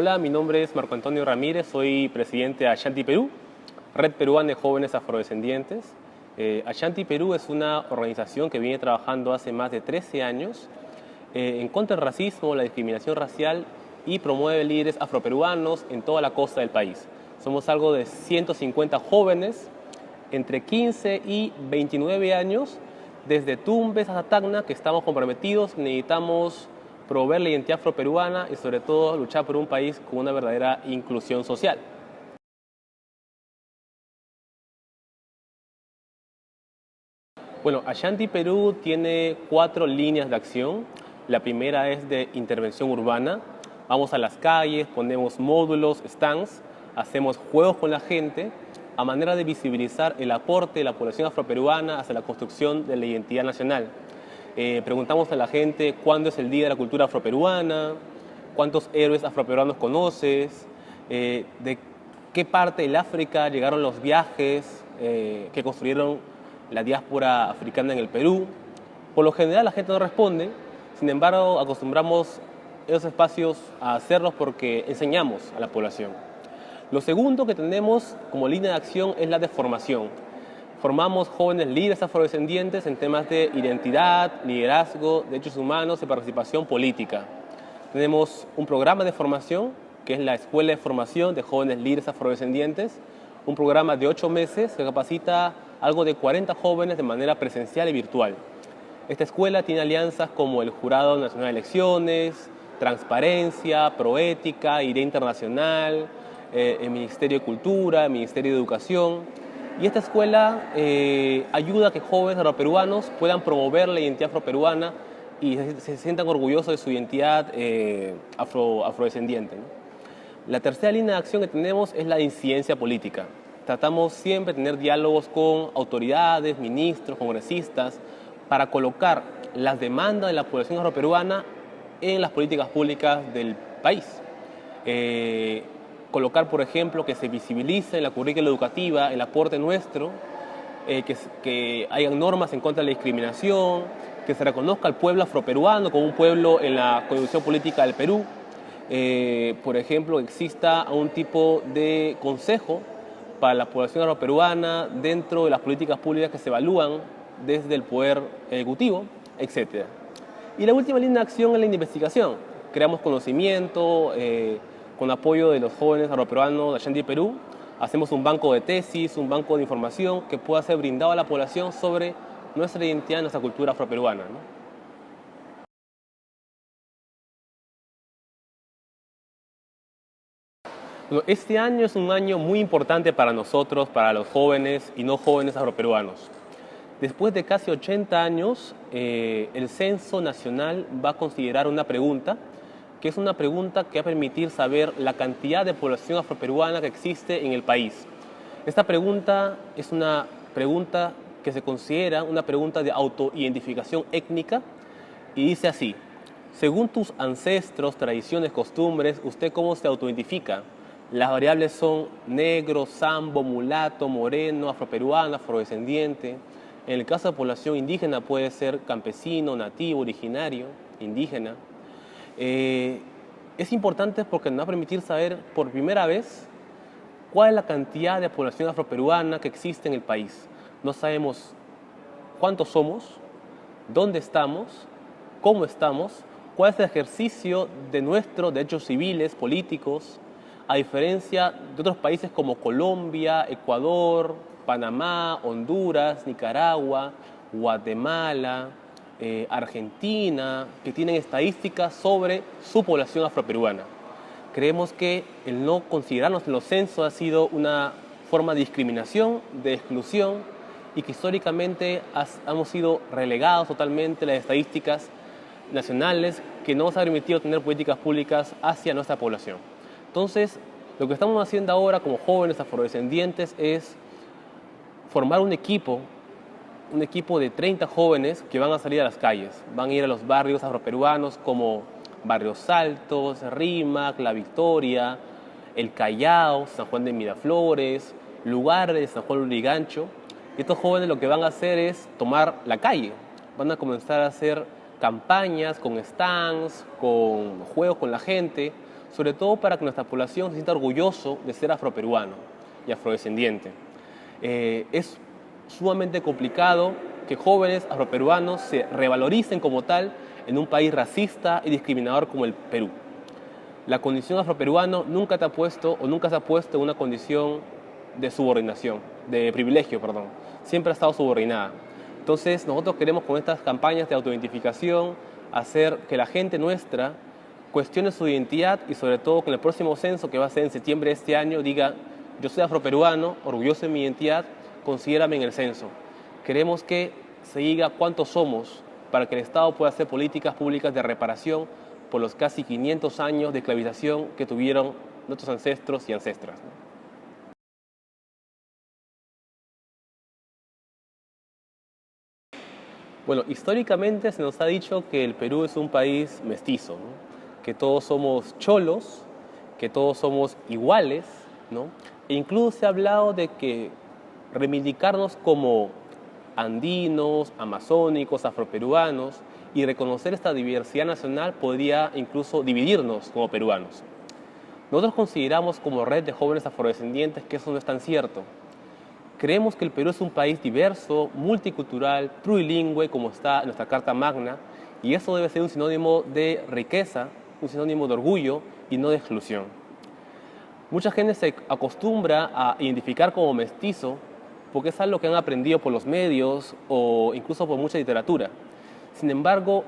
Hola, mi nombre es Marco Antonio Ramírez, soy presidente de Ashanti Perú, Red Peruana de Jóvenes Afrodescendientes. Ashanti Perú es una organización que viene trabajando hace más de 13 años en contra del racismo, la discriminación racial y promueve líderes afroperuanos en toda la costa del país. Somos algo de 150 jóvenes entre 15 y 29 años, desde Tumbes hasta Tacna, que estamos comprometidos, necesitamos promover la identidad afroperuana y sobre todo luchar por un país con una verdadera inclusión social. Bueno, Ashanti Perú tiene 4 líneas de acción. La primera es de intervención urbana. Vamos a las calles, ponemos módulos, stands, hacemos juegos con la gente a manera de visibilizar el aporte de la población afroperuana hacia la construcción de la identidad nacional. Preguntamos a la gente cuándo es el Día de la Cultura Afroperuana, cuántos héroes afroperuanos conoces, de qué parte del África llegaron los viajes que construyeron la diáspora africana en el Perú. Por lo general la gente no responde, sin embargo acostumbramos esos espacios a hacerlos porque enseñamos a la población. Lo segundo que tenemos como línea de acción es la de formación. Formamos jóvenes líderes afrodescendientes en temas de identidad, liderazgo, derechos humanos y participación política. Tenemos un programa de formación que es la Escuela de Formación de Jóvenes Líderes Afrodescendientes, un programa de 8 meses que capacita algo de 40 jóvenes de manera presencial y virtual. Esta escuela tiene alianzas como el Jurado Nacional de Elecciones, Transparencia, Proética, Idea Internacional, el Ministerio de Cultura, el Ministerio de Educación. Y esta escuela ayuda a que jóvenes afroperuanos puedan promover la identidad afroperuana y se sientan orgullosos de su identidad afrodescendiente, ¿no? La tercera línea de acción que tenemos es la incidencia política. Tratamos siempre de tener diálogos con autoridades, ministros, congresistas, para colocar las demandas de la población afroperuana en las políticas públicas del país. Colocar, por ejemplo, que se visibilice en la currícula educativa el aporte nuestro, que hayan normas en contra de la discriminación, que se reconozca al pueblo afroperuano como un pueblo en la constitución política del Perú. Por ejemplo, exista un tipo de consejo para la población afroperuana dentro de las políticas públicas que se evalúan desde el Poder Ejecutivo, etc. Y la última línea de acción es la investigación. Creamos conocimiento, con apoyo de los jóvenes afroperuanos de Ashanti Perú, hacemos un banco de tesis, un banco de información que pueda ser brindado a la población sobre nuestra identidad y nuestra cultura afroperuana, ¿no? Bueno, este año es un año muy importante para nosotros, para los jóvenes y no jóvenes afroperuanos. Después de casi 80 años, el Censo Nacional va a considerar una pregunta que es una pregunta que va a permitir saber la cantidad de población afroperuana que existe en el país. Esta pregunta es una pregunta que se considera una pregunta de autoidentificación étnica y dice así: según tus ancestros, tradiciones, costumbres, ¿usted cómo se autoidentifica? Las variables son negro, sambo, mulato, moreno, afroperuano, afrodescendiente. En el caso de población indígena puede ser campesino, nativo, originario, indígena. Es importante porque nos va a permitir saber por primera vez cuál es la cantidad de población afroperuana que existe en el país. No sabemos cuántos somos, dónde estamos, cómo estamos, cuál es el ejercicio de nuestros derechos civiles, políticos, a diferencia de otros países como Colombia, Ecuador, Panamá, Honduras, Nicaragua, Guatemala, Argentina, que tienen estadísticas sobre su población afroperuana. Creemos que el no considerarnos en los censos ha sido una forma de discriminación, de exclusión, y que históricamente hemos sido relegados totalmente a las estadísticas nacionales que no nos ha permitido tener políticas públicas hacia nuestra población. Entonces, lo que estamos haciendo ahora como jóvenes afrodescendientes es formar un equipo de 30 jóvenes que van a salir a las calles, van a ir a los barrios afroperuanos como Barrios Altos, Rímac, La Victoria, El Callao, San Juan de Miraflores, lugares de San Juan de Lurigancho. Estos jóvenes lo que van a hacer es tomar la calle, van a comenzar a hacer campañas con stands, con juegos con la gente, sobre todo para que nuestra población se sienta orgulloso de ser afroperuano y afrodescendiente. Es sumamente complicado que jóvenes afroperuanos se revaloricen como tal en un país racista y discriminador como el Perú. La condición afroperuano nunca te ha puesto o nunca se ha puesto en una condición de subordinación, de privilegio, perdón. Siempre ha estado subordinada. Entonces, nosotros queremos con estas campañas de autoidentificación hacer que la gente nuestra cuestione su identidad y sobre todo que en el próximo censo, que va a ser en septiembre de este año, diga: yo soy afroperuano, orgulloso de mi identidad, considérame en el censo. Queremos que se diga cuántos somos para que el Estado pueda hacer políticas públicas de reparación por los casi 500 años de esclavización que tuvieron nuestros ancestros y ancestras. Bueno, históricamente se nos ha dicho que el Perú es un país mestizo, ¿no? Que todos somos cholos, que todos somos iguales, ¿no? E incluso se ha hablado de que reivindicarnos como andinos, amazónicos, afroperuanos y reconocer esta diversidad nacional podría incluso dividirnos como peruanos. Nosotros consideramos como red de jóvenes afrodescendientes que eso no es tan cierto. Creemos que el Perú es un país diverso, multicultural, plurilingüe, como está en nuestra Carta Magna, y eso debe ser un sinónimo de riqueza, un sinónimo de orgullo y no de exclusión. Mucha gente se acostumbra a identificar como mestizo porque es algo que han aprendido por los medios o incluso por mucha literatura. Sin embargo,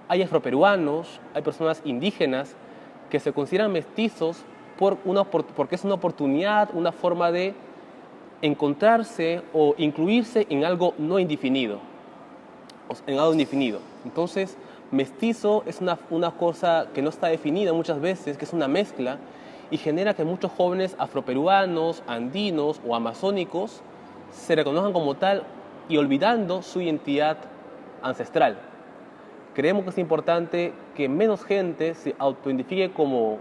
hay afroperuanos, hay personas indígenas que se consideran mestizos porque es una oportunidad, una forma de encontrarse o incluirse en algo no indefinido, en algo indefinido. Entonces, mestizo es una cosa que no está definida muchas veces, que es una mezcla, y genera que muchos jóvenes afroperuanos, andinos o amazónicos se reconozcan como tal y olvidando su identidad ancestral. Creemos que es importante que menos gente se autoidentifique como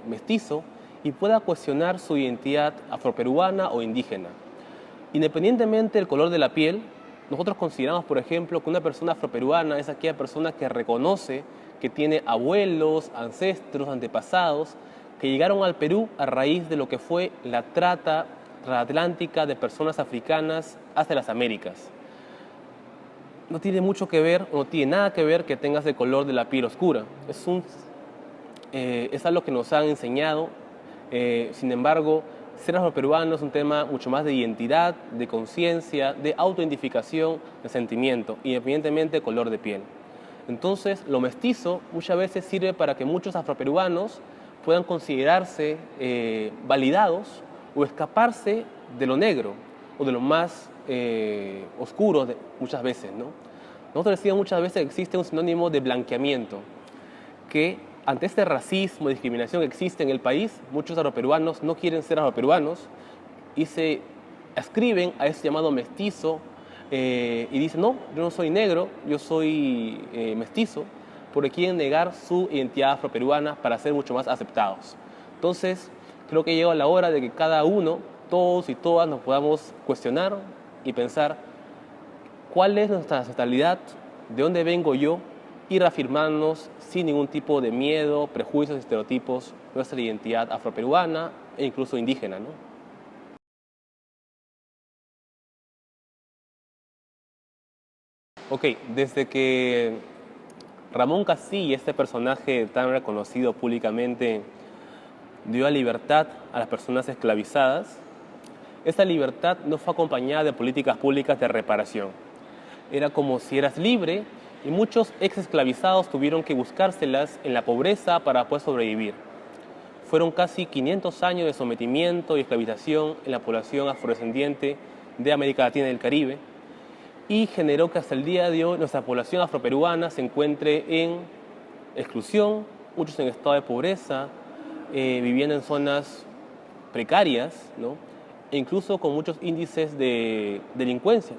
mestizo y pueda cuestionar su identidad afroperuana o indígena. Independientemente del color de la piel, nosotros consideramos, por ejemplo, que una persona afroperuana es aquella persona que reconoce que tiene abuelos, ancestros, antepasados, que llegaron al Perú a raíz de lo que fue la trata transatlántica de personas africanas hacia las Américas. No tiene mucho que ver, no tiene nada que ver que tengas el color de la piel oscura. Es algo que nos han enseñado. Sin embargo, ser afroperuano es un tema mucho más de identidad, de conciencia, de autoidentificación, de sentimiento, independientemente del color de piel. Entonces, lo mestizo muchas veces sirve para que muchos afroperuanos puedan considerarse validados o escaparse de lo negro o de lo más oscuro muchas veces, ¿no? Nosotros decimos muchas veces que existe un sinónimo de blanqueamiento, que ante este racismo y discriminación que existe en el país, muchos afroperuanos no quieren ser afroperuanos y se ascriben a ese llamado mestizo y dicen: no, yo no soy negro, yo soy mestizo, porque quieren negar su identidad afroperuana para ser mucho más aceptados. Entonces, creo que llegó la hora de que cada uno, todos y todas, nos podamos cuestionar y pensar cuál es nuestra ancestralidad, de dónde vengo yo, y reafirmarnos sin ningún tipo de miedo, prejuicios, estereotipos, nuestra identidad afroperuana e incluso indígena, ¿no? Ok, desde que Ramón Castilla, este personaje tan reconocido públicamente, dio libertad a las personas esclavizadas, esta libertad no fue acompañada de políticas públicas de reparación. Era como si eras libre y muchos ex esclavizados tuvieron que buscárselas en la pobreza para poder sobrevivir. Fueron casi 500 años de sometimiento y esclavización en la población afrodescendiente de América Latina y del Caribe, y generó que hasta el día de hoy nuestra población afroperuana se encuentre en exclusión, muchos en estado de pobreza, viviendo en zonas precarias, ¿no? E incluso con muchos índices de delincuencia.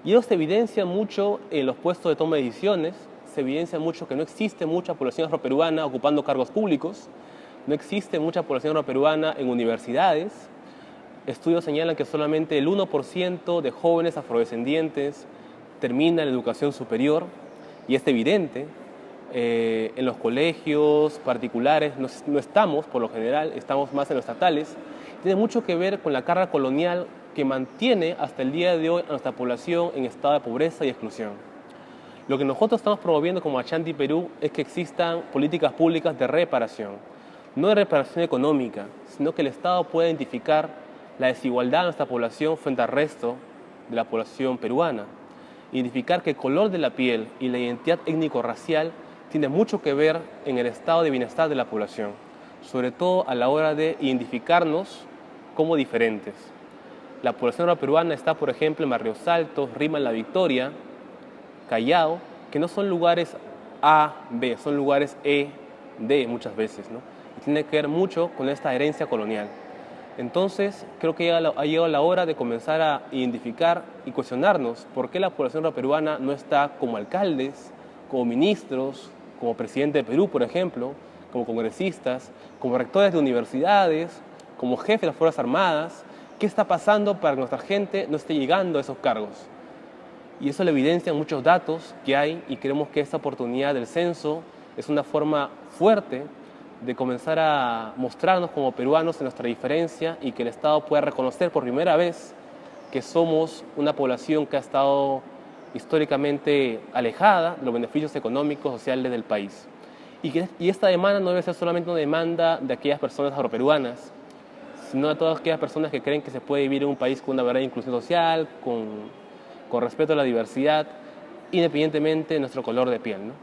Y eso se evidencia mucho en los puestos de toma de decisiones, se evidencia mucho que no existe mucha población afroperuana ocupando cargos públicos, no existe mucha población afroperuana en universidades. Estudios señalan que solamente el 1% de jóvenes afrodescendientes termina la educación superior, y es evidente En los colegios particulares no estamos, por lo general, estamos más en los estatales. Tiene mucho que ver con la carga colonial que mantiene hasta el día de hoy a nuestra población en estado de pobreza y exclusión. Lo que nosotros estamos promoviendo como Ashanti Perú es que existan políticas públicas de reparación, no de reparación económica, sino que el Estado pueda identificar la desigualdad de nuestra población frente al resto de la población peruana. Identificar que el color de la piel y la identidad étnico-racial tiene mucho que ver en el estado de bienestar de la población, sobre todo a la hora de identificarnos como diferentes. La población peruana está, por ejemplo, en Barrios Altos, Rima, La Victoria, Callao, que no son lugares A, B, son lugares E, D muchas veces, ¿no? Y tiene que ver mucho con esta herencia colonial. Entonces, creo que ha llegado la hora de comenzar a identificar y cuestionarnos por qué la población peruana no está como alcaldes, como ministros, como presidente de Perú, por ejemplo, como congresistas, como rectores de universidades, como jefes de las Fuerzas Armadas. ¿Qué está pasando para que nuestra gente no esté llegando a esos cargos? Y eso lo evidencian muchos datos que hay, y creemos que esta oportunidad del censo es una forma fuerte de comenzar a mostrarnos como peruanos en nuestra diferencia, y que el Estado pueda reconocer por primera vez que somos una población que ha estado históricamente alejada de los beneficios económicos, sociales del país. Y esta demanda no debe ser solamente una demanda de aquellas personas afroperuanas, sino de todas aquellas personas que creen que se puede vivir en un país con una verdadera inclusión social, con respeto a la diversidad, independientemente de nuestro color de piel, ¿no?